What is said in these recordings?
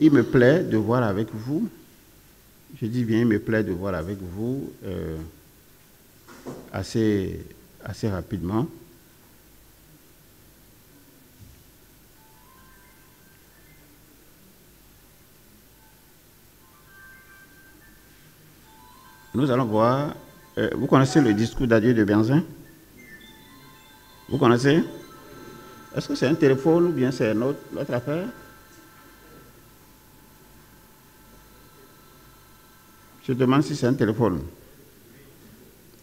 il me plaît de voir avec vous, je dis bien, il me plaît de voir avec vous assez rapidement. Nous allons voir, vous connaissez le discours d'adieu de Benzin? Vous connaissez? Est-ce que c'est un téléphone ou bien c'est notre affaire? Je demande si c'est un téléphone.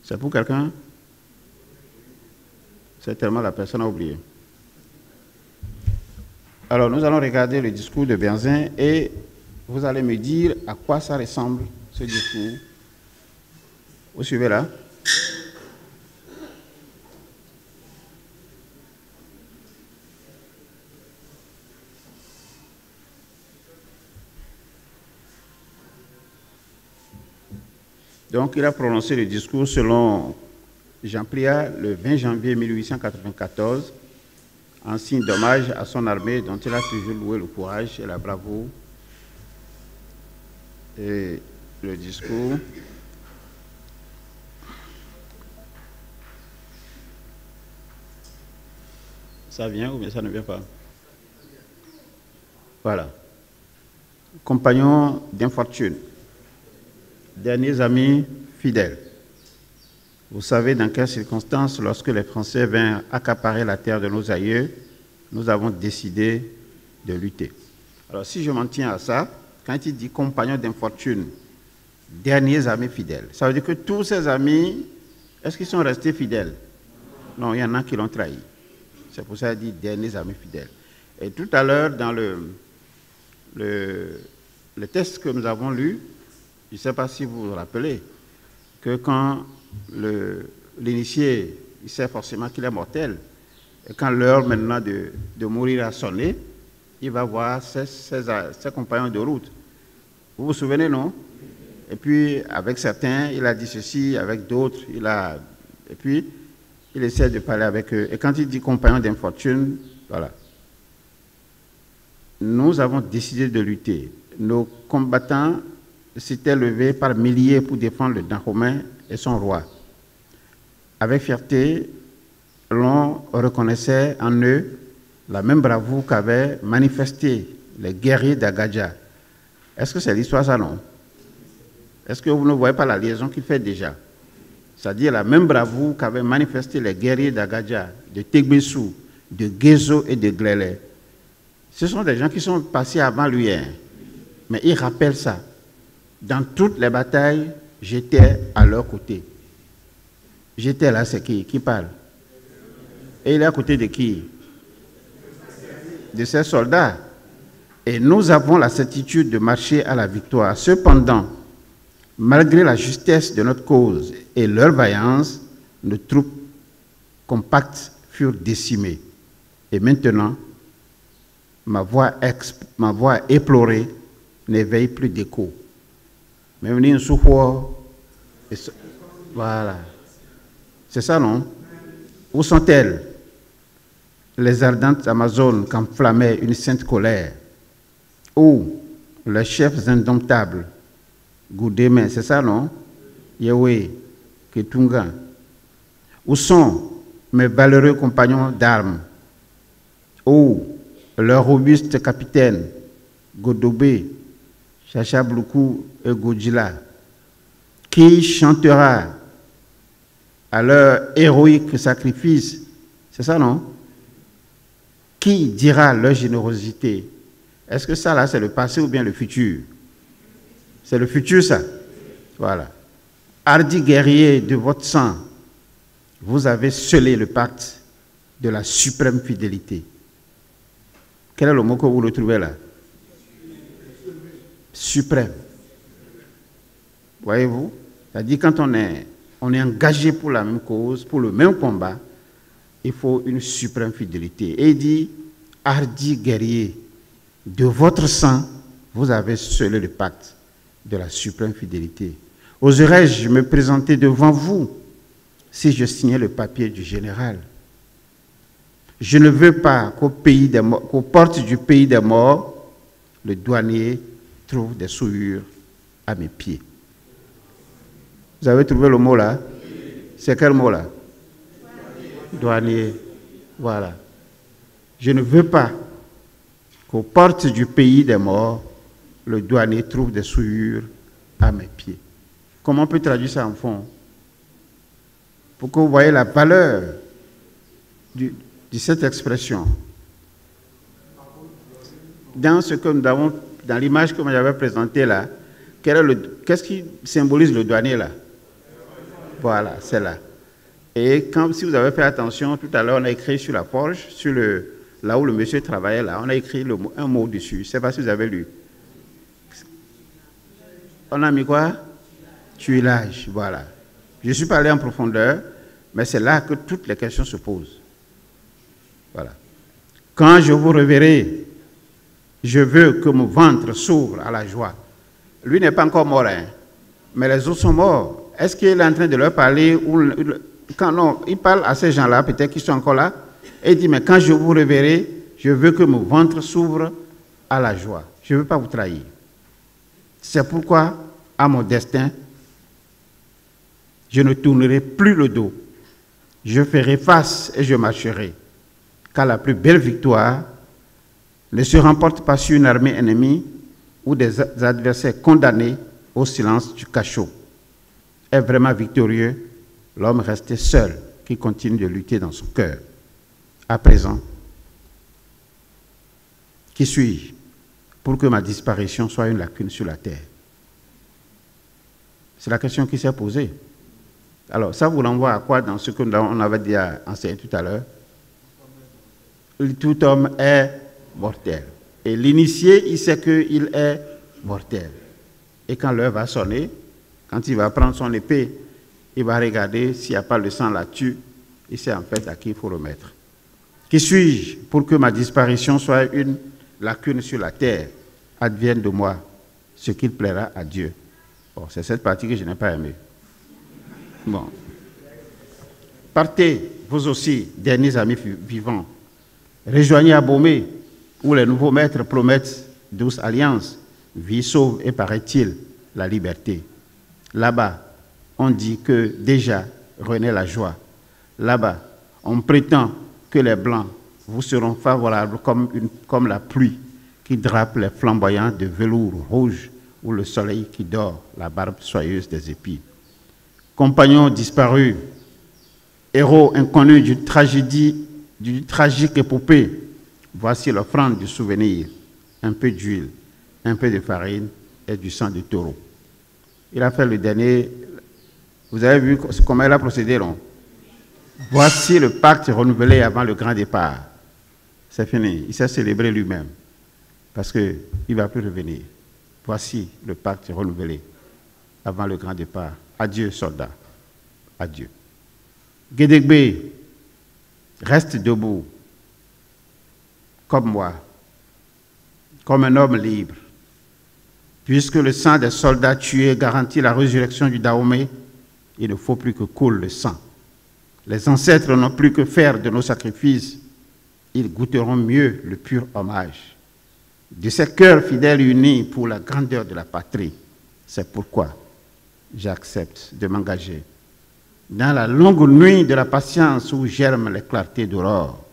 C'est pour quelqu'un? C'est tellement la personne a oublié. Alors, nous allons regarder le discours de Benzin et vous allez me dire à quoi ça ressemble, ce discours. Vous suivez là? Donc, il a prononcé le discours selon Jean Priat le 20 janvier 1894, en signe d'hommage à son armée dont il a toujours loué le courage et la bravoure. Et le discours... Ça vient ou bien ça ne vient pas? Voilà. Compagnons d'infortune, derniers amis fidèles, vous savez dans quelles circonstances, lorsque les Français vinrent accaparer la terre de nos aïeux, nous avons décidé de lutter. Alors si je m'en tiens à ça, quand il dit compagnons d'infortune, derniers amis fidèles, ça veut dire que tous ces amis, est-ce qu'ils sont restés fidèles? Non, il y en a qui l'ont trahi. C'est pour ça qu'il dit derniers amis fidèles. Et tout à l'heure, dans le texte que nous avons lu, je ne sais pas si vous vous rappelez, que quand l'initié, il sait forcément qu'il est mortel, et quand l'heure maintenant de mourir a sonné, il va voir ses compagnons de route. Vous vous souvenez, non? Et puis, avec certains, il a dit ceci, avec d'autres, et puis, il essaie de parler avec eux. Et quand il dit compagnons d'infortune, voilà. Nous avons décidé de lutter. Nos combattants s'étaient levés par milliers pour défendre le Dahomey et son roi. Avec fierté, l'on reconnaissait en eux la même bravoure qu'avaient manifesté les guerriers d'Agadja. Est-ce que c'est l'histoire, ça, non? Est-ce que vous ne voyez pas la liaison qu'il fait déjà? C'est-à-dire la même bravoure qu'avaient manifesté les guerriers d'Agadja, de Tegbessou, de Guézo et de Glélé. Ce sont des gens qui sont passés avant lui, hein. Mais ils rappellent ça. Dans toutes les batailles, j'étais à leur côté. J'étais là, c'est qui parle? Et il est à côté de qui? De ces soldats. Et nous avons la certitude de marcher à la victoire. Cependant, malgré la justesse de notre cause et leur vaillance, nos troupes compactes furent décimées. Et maintenant, ma voix éplorée n'éveille plus d'écho. Mais venez une souffle. Voilà. C'est ça, non? Où sont-elles? Les ardentes Amazones qu'enflammait une sainte colère. Où les chefs indomptables, Goudémen, c'est ça, non? Yahweh, Ketunga. Où sont mes valeureux compagnons d'armes? Où leurs robustes capitaines, Godobé, Chachabloukou et Godjila? Qui chantera à leur héroïque sacrifice? C'est ça, non? Qui dira leur générosité? Est-ce que ça, là, c'est le passé ou bien le futur? C'est le futur, ça. Voilà. Hardi guerrier de votre sang, vous avez scellé le pacte de la suprême fidélité. Quel est le mot que vous retrouvez là? Suprême. Voyez-vous? C'est-à-dire quand on est engagé pour la même cause, pour le même combat, il faut une suprême fidélité. Et il dit, hardi guerrier, de votre sang, vous avez scellé le pacte de la suprême fidélité. Oserais-je me présenter devant vous si je signais le papier du général? Je ne veux pas qu'aux portes du pays des morts, le douanier trouve des souillures à mes pieds. Vous avez trouvé le mot là? C'est quel mot là? Douanier. Voilà. Je ne veux pas qu'aux portes du pays des morts, le douanier trouve des souillures à mes pieds. Comment on peut traduire ça en fond? Pour que vous voyez la valeur de cette expression. Dans ce que nous avons, dans l'image que j'avais présentée là, qu'est-ce qui symbolise le douanier là? Voilà, c'est là. Et si vous avez fait attention, tout à l'heure, on a écrit sur la forge, là où le monsieur travaillait, là, on a écrit un mot dessus. Je ne sais pas si vous avez lu. On a mis quoi? Tuilage, voilà. Je ne suis pas allé en profondeur, mais c'est là que toutes les questions se posent. Voilà. Quand je vous reverrai, je veux que mon ventre s'ouvre à la joie. Lui n'est pas encore mort, hein, mais les autres sont morts. Est-ce qu'il est en train de leur parler non, il parle à ces gens-là, peut-être qu'ils sont encore là, et il dit, mais quand je vous reverrai, je veux que mon ventre s'ouvre à la joie. Je ne veux pas vous trahir. C'est pourquoi, à mon destin, je ne tournerai plus le dos. Je ferai face et je marcherai. Car la plus belle victoire ne se remporte pas sur une armée ennemie ou des adversaires condamnés au silence du cachot. Est vraiment victorieux l'homme resté seul qui continue de lutter dans son cœur. À présent, qui suis-je pour que ma disparition soit une lacune sur la terre? C'est la question qui s'est posée. Alors, ça vous renvoie à quoi dans ce qu'on avait déjà enseigné tout à l'heure? Tout homme est mortel. Et l'initié, il sait qu'il est mortel. Et quand l'heure va sonner, quand il va prendre son épée, il va regarder s'il n'y a pas le sang là-dessus. Il sait en fait à qui il faut remettre. Qui suis-je pour que ma disparition soit une lacune sur la terre? Advienne de moi ce qu'il plaira à Dieu. Bon, c'est cette partie que je n'ai pas aimée. Bon. Partez, vous aussi, derniers amis vivants. Rejoignez Abomey, où les nouveaux maîtres promettent douce alliance, vie sauve et, paraît-il, la liberté. Là-bas, on dit que déjà renaît la joie. Là-bas, on prétend que les Blancs vous seront favorables comme la pluie qui drape les flamboyants de velours rouge ou le soleil qui dort la barbe soyeuse des épis. Compagnons disparus, héros inconnus d'une tragique épopée, voici l'offrande du souvenir, un peu d'huile, un peu de farine et du sang de taureau. Il a fait le dernier, vous avez vu comment il a procédé, non? Voici le pacte renouvelé avant le grand départ. C'est fini, il s'est célébré lui-même, parce qu'il ne va plus revenir. Voici le pacte renouvelé avant le grand départ. Adieu, soldats. Adieu. Guédégbé, reste debout, comme moi, comme un homme libre. Puisque le sang des soldats tués garantit la résurrection du Dahomey, il ne faut plus que coule le sang. Les ancêtres n'ont plus que faire de nos sacrifices. Ils goûteront mieux le pur hommage. De ces cœurs fidèles unis pour la grandeur de la patrie, c'est pourquoi j'accepte de m'engager dans la longue nuit de la patience où germent les clartés d'aurore.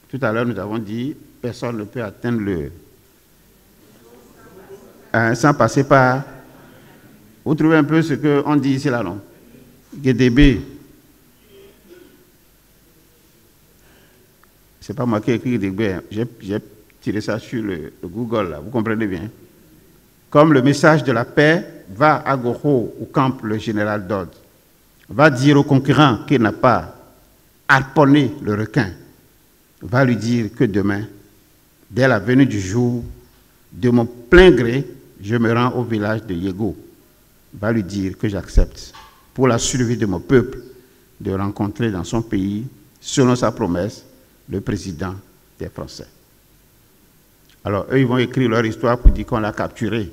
Tout à l'heure, nous avons dit, personne ne peut atteindre sans passer par... Vous trouvez un peu ce qu'on dit ici, là, non? Guédébé. C'est pas moi qui ai écrit Guédébé, j'ai tiré ça sur le Google, là, vous comprenez bien. Comme le message de la paix va à Goro, où campe le général Dodd, va dire au concurrent qu'il n'a pas harponné le requin, va lui dire que demain, dès la venue du jour, de mon plein gré, je me rends au village de Yego, va lui dire que j'accepte, pour la survie de mon peuple, de rencontrer dans son pays, selon sa promesse, le président des Français. Alors, eux, ils vont écrire leur histoire pour dire qu'on l'a capturé,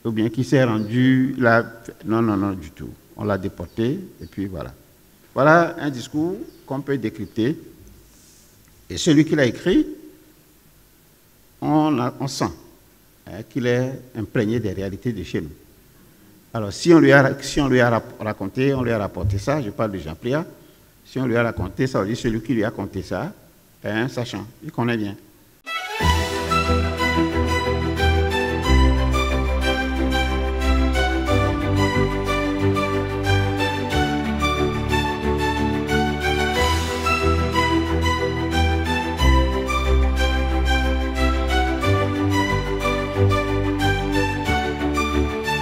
ou bien qu'il s'est rendu là. Non, non, non, du tout. On l'a déporté, et puis voilà. Voilà un discours qu'on peut décrypter. Et celui qui l'a écrit, on sent qu'il est imprégné des réalités de chez nous. Alors, si on lui a raconté, on lui a rapporté ça, je parle de Jean Plia, si on lui a raconté ça, on dit celui qui lui a raconté ça est un sachant, il connaît bien.